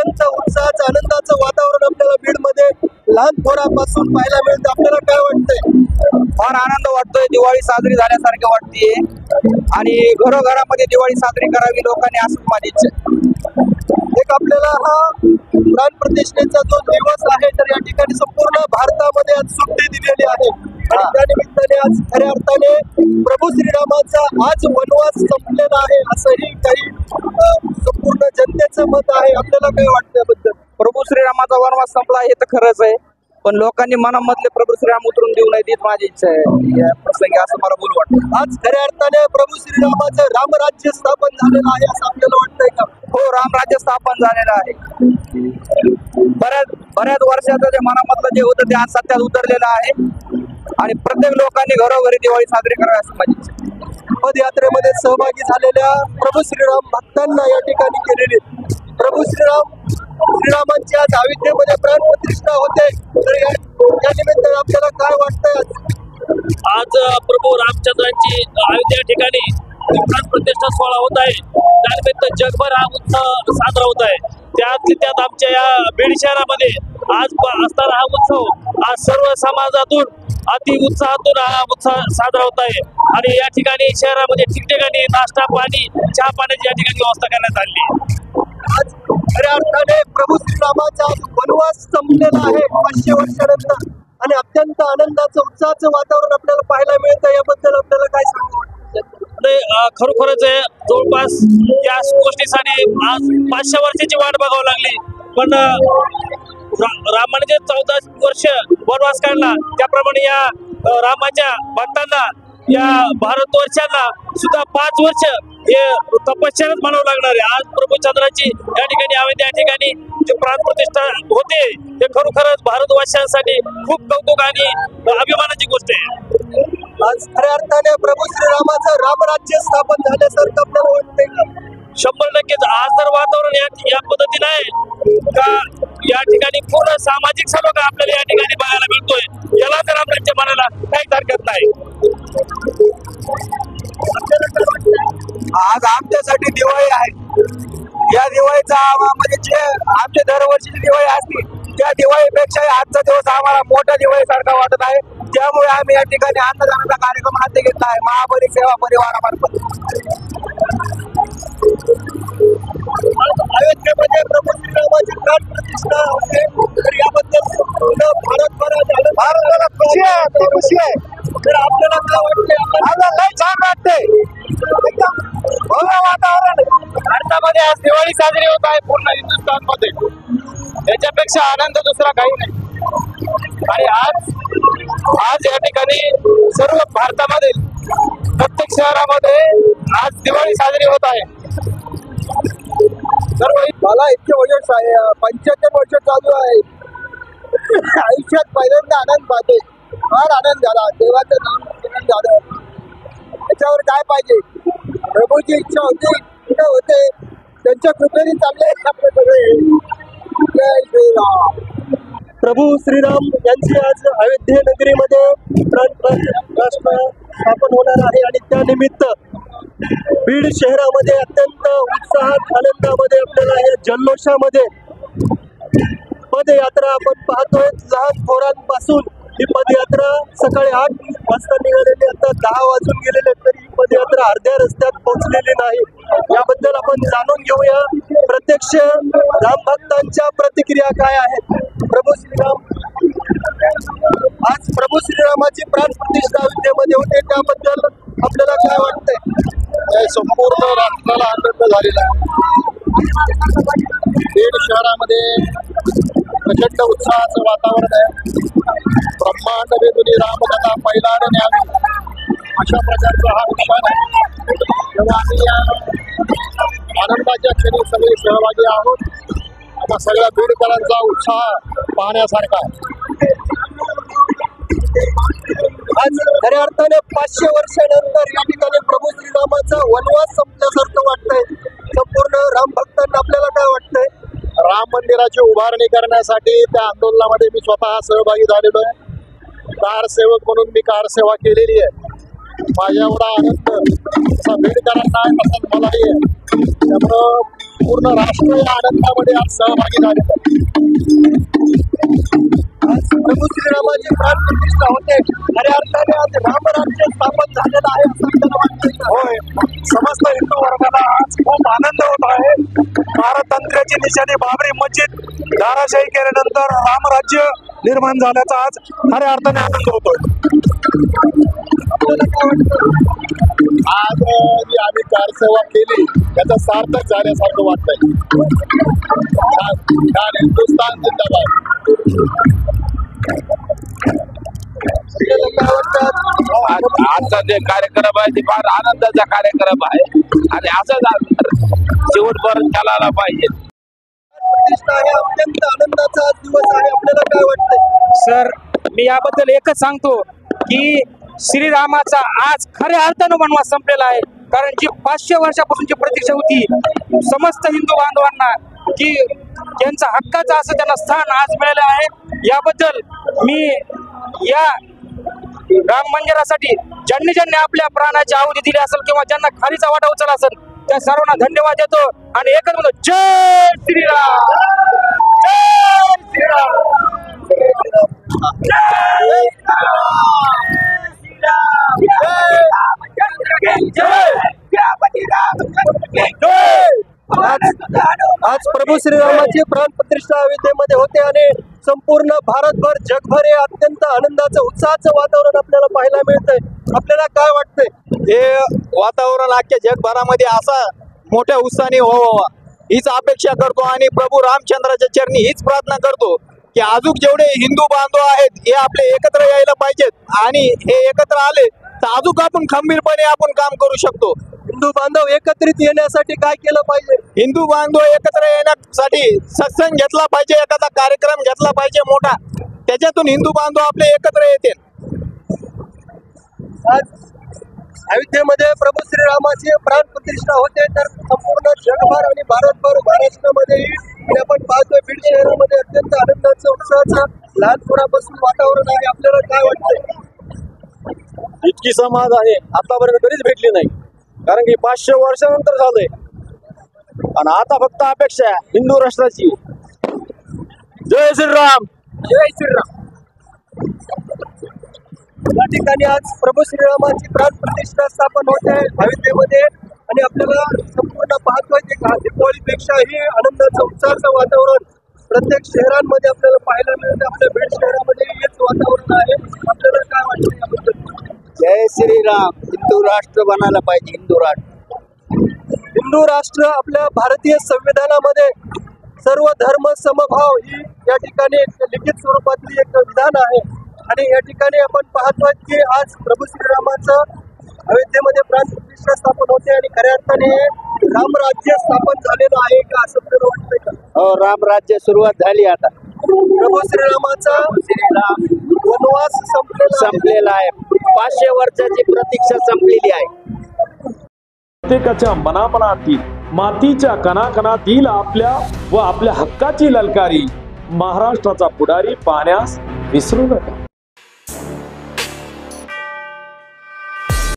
अत्यंत उत्साहाचं आनंदाचं वातावरण आपल्याला बीडमध्ये लहान थोरापासून पाहायला मिळतं. आपल्याला काय वाटतंय? फार आनंद वाटतोय. दिवाळी साजरी झाल्यासारखी वाटतेय आणि घरोघरामध्ये दिवाळी साजरी करावी लोकांनी, असं माझी इच्छा आहे. एक आपल्याला हा प्राण प्रतिष्ठेचा जो दिवस आहे तर या ठिकाणी संपूर्ण भारतामध्ये आज सुट्टी दिलेली आहे आणि त्या निमित्ताने आज खऱ्या अर्थाने प्रभू श्रीरामाचा आज वनवास संपलेला आहे असंही काही संपूर्ण जनतेचं मत आहे. आपल्याला काय वाटतं याबद्दल? प्रभू श्रीरामाचा वनवास संपला हे तर खरंच आहे, पण लोकांनी मनामधले प्रभू श्रीराम उतरून देऊ नये हीच माझी इच्छा आहे या प्रसंगी, असं मला बोलू वाटतं. आज खऱ्या अर्थाने प्रभू श्रीरामाचं रामराज्य स्थापन झालेलं आहे असं आपल्याला वाटतंय का? हो, रामराज्य स्थापन झालेलं आहे. बऱ्याच वर्षाचं जे मनामधलं जे होतं ते आज सत्यात उतरलेलं आहे आणि प्रत्येक लोकांनी घरोघरी दिवाळी साजरी करावी असं माझी इच्छा आहे. पदयात्रेमध्ये सहभागी झालेल्या प्रभू श्रीराम भक्तांना या ठिकाणी केलेली प्रभू श्रीरामांची आज अयोध्येमध्ये प्राण प्रतिष्ठा होते. तर या निमित्ताने आपल्याला काय वाटतंय? आज प्रभू रामचंद्रांची अयोध्या ठिकाणी प्राण प्रतिष्ठा सोहळा होत आहे. त्यानिमित्त जगभर हा उत्सव साजरा होत आहे. त्यात आमच्या या बीड शहरामध्ये आज असताना हा उत्सव आज सर्व समाजातून अति उत्साहातून हा उत्सव साजरा होत आहे आणि या ठिकाणी शहरामध्ये ठिकठिकाणी नाश्ता पाणी चहा पाण्याची या ठिकाणी व्यवस्था करण्यात आली आहे. आज खऱ्या अर्थाने प्रभू श्रीरामाचा वनवास संपलेला आहे 500 वर्षानंतर आणि अत्यंत आनंदाचं उत्साहाचं वातावरण आपल्याला पाहायला मिळतं. याबद्दल आपल्याला काय सांगू वाटतं? खरोखरच आहे, जवळपास या गोष्टीसाठी आज 500 वर्षाची वाट बघावी लागली, पण रामाने जे 14 वर्ष वनवास काढला त्याप्रमाणे या रामाच्या भक्तांना या भारतवर्षांना सुद्धा 5 वर्ष हे तपश्चर्याच म्हणावं लागणार आहे. आज प्रभू चंद्राची या ठिकाणी अयोध्या या ठिकाणी जे प्राण प्रतिष्ठा होते ते खरोखरच भारतवासियांसाठी खूप कौतुक आणि अभिमानाची गोष्ट आहे. आज खऱ्या अर्थाने प्रभू श्रीरामाचं रामराज्य स्थापन झाल्यासारखं आपल्याला वाटतंय. 100% आज तर वातावरण या पद्धतीने आहे का या ठिकाणी पूर्ण सामाजिक सलोखा आपल्याला या ठिकाणी बघायला मिळतोय. याला तर आपल्या मनाला काहीच हरकत नाही. आज आमच्यासाठी दिवाळी आहे. या दिवाळीचा म्हणजे जे आमच्या दरवर्षीची दिवाळी असते त्या दिवाळीपेक्षा आजचा दिवस आम्हाला मोठ्या दिवाळी सारखा वाटत आहे. त्यामुळे आम्ही या ठिकाणी अन्नदानाचा कार्यक्रम हाती घेतला आहे महाबली सेवा परिवारामार्फत. अयोध्येमध्ये प्रभू श्रीरामाची प्राण प्रतिष्ठा होते तर याबद्दल संपूर्ण भारतभरात खुशी आहे. तर आपल्याला काय वाटतंय? आम्हाला लय छान वाटतंय. एकदम भव्य वातावरण भारतामध्ये आज दिवाळी साजरी होत आहे पूर्ण हिंदुस्थानमध्ये. याच्यापेक्षा आनंद दुसरा काही नाही. आणि आज या ठिकाणी सर्व भारतामध्ये प्रत्येक शहरामध्ये आज दिवाळी साजरी होत आहे. सर्व मला इतके वर्ष आहे 75 वर्ष चालू आहे. आयुष्यात पहिल्यांदा आनंद पाहते. फार आनंद झाला. देवाचं नाम स्मरण झालं. त्याच्यावर काय पाहिजे? प्रभूची इच्छा होती कुठे होते त्यांच्या कृपेने चालले आपले सगळे. जय श्रीराम. प्रभू श्रीराम यांची आज अयोध्ये नगरीमध्ये प्राण राष्ट्र स्थापन होणार आहे आणि त्यानिमित्त बीड शहरामध्ये अत्यंत उत्साहात आनंदामध्ये आपल्याला या जल्लोषामध्ये पदयात्रा आपण पाहतोय. लहान थोरांपासून ही पदयात्रा सकाळी 8 वाजता निघालेली, आता 10 वाजून गेलेले तरी ही पदयात्रा अर्ध्या रस्त्यात पोहोचलेली नाही. याबद्दल आपण जाणून घेऊया प्रत्यक्ष रामभक्तांच्या प्रतिक्रिया काय आहेत. प्रभू श्रीराम आज प्रभू श्रीरामाची प्राण प्रतिष्ठा अयोध्येमध्ये होते त्याबद्दल आपल्याला काय वाटतंय? संपूर्ण राष्ट्राला आनंद झालेला आहे. बीड शहरामध्ये प्रचंड उत्साहाचं वातावरण आहे. ब्रह्मांड वेदुनी रामकथा पहिल्याने न्यावी अशा प्रकारचा हा उत्साह आहे. तेव्हा आम्ही या आनंदाच्या क्षणी सगळे सहभागी आहोत. आता सगळ्या बीडकरांचा उत्साह पाहण्यासारखा आहे. आज खऱ्या अर्थाने 500 वर्षानंतर या ठिकाणी प्रभू श्रीरामाचा वनवास संपल्यासारखं वाटतंय संपूर्ण रामभक्तांना. आपल्याला काय वाटतंय? राम मंदिराची उभारणी करण्यासाठी त्या आंदोलनामध्ये मी स्वतः सहभागी झालेलो आहे. कार सेवक म्हणून मी कार सेवा केलेली आहे. माझ्या एवढा आनंद असा बीडकरांना आहे तसंच मलाही आहे. त्यामुळं पूर्ण राष्ट्र या आनंदामध्ये आज सहभागी झाले. आज प्रभू श्रीरामाची प्राण प्रतिष्ठा होते. खऱ्या अर्थाने आज रामराज्य स्थापन झालेलं आहे असं आपल्याला वाटतंय का? होय, समस्त हिंदू वर्गाला आज खूप आनंद होत आहे. पारतंत्र्याची निशाणी बाबरी मस्जिद धाराशाही केल्यानंतर रामराज्य निर्माण झाल्याचा आज खऱ्या अर्थाने आनंद होतोय. आपल्याला काय वाटतं? आज जी आम्ही कारसेवा केली त्याचं सार्थक झाल्यासारखं वाटतंय. छान, हिंदुस्थान जिंदाबाद. आपल्याला काय वाटतं? आजचा जे कार्यक्रम आहे ते फार आनंदाचा कार्यक्रम आहे आणि असंच शेवटपर्यंत चालायला पाहिजे. प्रतिष्ठा आहे, अत्यंत आनंदाचा आज दिवस आहे. आपल्याला काय वाटतंय? सर, मी याबद्दल एकच सांगतो की श्रीरामाचा आज खऱ्या अर्थानं वनवास संपलेला आहे. कारण जी 500 वर्षापासूनची प्रतीक्षा होती समस्त हिंदू बांधवांना की त्यांचा हक्काचं असं त्यांना स्थान आज मिळालं आहे. याबद्दल मी या राम मंदिरासाठी ज्यांनी आपल्या प्राणाची आहुती दिली असेल किंवा ज्यांना खालीचा वाटा उचलला असेल त्या सर्वांना धन्यवाद देतो आणि एकच म्हणतो, जय श्रीराम, जय श्रीराम, जय आज प्रभू श्रीरामाची प्राण प्रतिष्ठा अयोध्येमध्ये होते आणि संपूर्ण भारतभर जगभर हे अत्यंत आनंदाचं उत्साहाचं वातावरण आपल्याला पाहायला मिळतंय. आपल्याला काय वाटतंय? हे वातावरण अख्ख्या जगभरामध्ये असा मोठ्या उत्साहाने व्हावा हीच अपेक्षा करतो आणि प्रभू रामचंद्राच्या चरणी हीच प्रार्थना करतो की अजून जेवढे हिंदू बांधव आहेत हे आपले एकत्र यायला पाहिजेत आणि हे एकत्र आले तर अजून आपण खंबीरपणे आपण काम करू शकतो. हिंदू बांधव एकत्रित येण्यासाठी काय केलं पाहिजे? हिंदू बांधव एकत्र येण्यासाठी सत्संग घेतला पाहिजे, एखादा कार्यक्रम घेतला पाहिजे मोठा, त्याच्यातून हिंदू बांधव आपले एकत्र येतील. आज अयोध्येमध्ये प्रभू श्रीरामाची प्राण प्रतिष्ठा होते तर संपूर्ण जगभर आणि भारतभर महाराष्ट्रामध्येही आणि आपण पाहतोय बीड शहरामध्ये अत्यंत आनंदाचं उत्साहाचं लहानपणापासून वातावरण आहे. आपल्याला काय वाटतंय? इतकी समाज आहे आतापर्यंत कधीच भेटली नाही, कारण की 500 वर्षानंतर झालंय आणि आता फक्त अपेक्षा आहे हिंदू राष्ट्राची. जय श्रीराम, जय श्रीराम. या ठिकाणी आज प्रभू श्रीरामाची प्राण प्रतिष्ठा स्थापन होत आहे अयोध्येमध्ये आणि आपल्याला संपूर्ण पाहतोय की दीपावलीपेक्षाही आनंदाचं उत्साहाचं वातावरण प्रत्येक शहरांमध्ये आपल्याला पाहायला मिळतं. आपल्या बीड शहरामध्ये हेच वातावरण आहे. आपल्याला काय वाटतं याबद्दल? जय श्रीराम. हिंदू राष्ट्र बनायला पाहिजे, हिंदू राष्ट्र. हिंदू राष्ट्र आपल्या भारतीय संविधानामध्ये सर्व धर्म समभाव ही या ठिकाणी एक लिखित स्वरूपातली एक विधान आहे आणि या ठिकाणी आपण पाहतोय की आज प्रभू श्रीरामाचं अयोध्येमध्ये प्राण प्रतिष्ठा स्थापन होते आणि खऱ्या अर्थाने रामराज्य स्थापन झालेलं आहे का असं आपल्याला वाटतंय का? हो, रामराज्य सुरुवात झाली आता. प्रभू श्रीरामाचा वनवास संपलेला आहे. 500 वर्षाची प्रतीक्षा संपलेली आहे. प्रत्येकाच्या मनामनातील मातीच्या कणाकणातील आपल्या व आपल्या हक्काची ललकारी महाराष्ट्राचा पुढारी पाहण्यास विसरू नका.